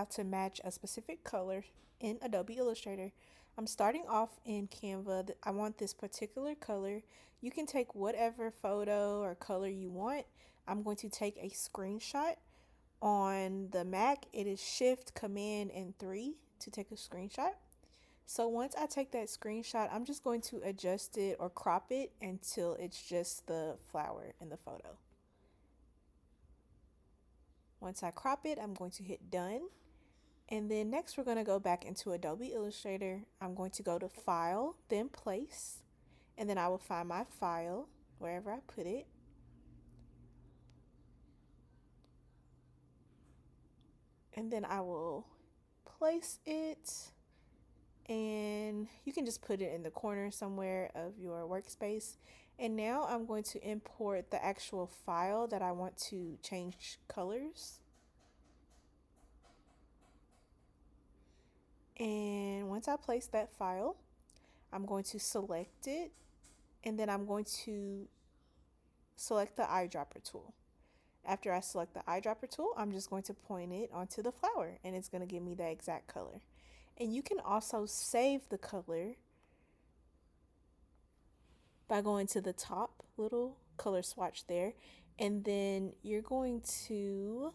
how to match a specific color in Adobe Illustrator. I'm starting off in Canva. I want this particular color. You can take whatever photo or color you want. I'm going to take a screenshot. On the Mac, it is Shift, Command, and 3 to take a screenshot. So once I take that screenshot, I'm just going to adjust it or crop it until it's just the flower in the photo. Once I crop it, I'm going to hit done. And then next we're going to go back into Adobe Illustrator. I'm going to go to File, then Place, and then I will find my file wherever I put it. And then I will place it, and you can just put it in the corner somewhere of your workspace. And now I'm going to import the actual file that I want to change colors. And once I place that file, I'm going to select it, and then I'm going to select the eyedropper tool. After I select the eyedropper tool, I'm just going to point it onto the flower, and it's going to give me the exact color. And you can also save the color by going to the top little color swatch there, and then you're going to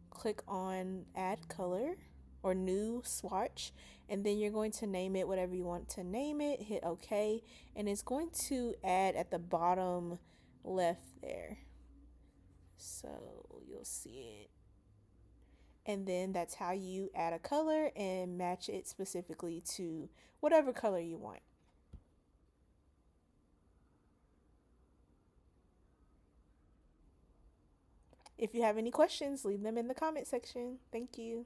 click on add color or new swatch, and then you're going to name it whatever you want to name it. Hit OK, and it's going to add at the bottom left there, so you'll see it. And then that's how you add a color and match it specifically to whatever color you want. If you have any questions, leave them in the comment section. Thank you.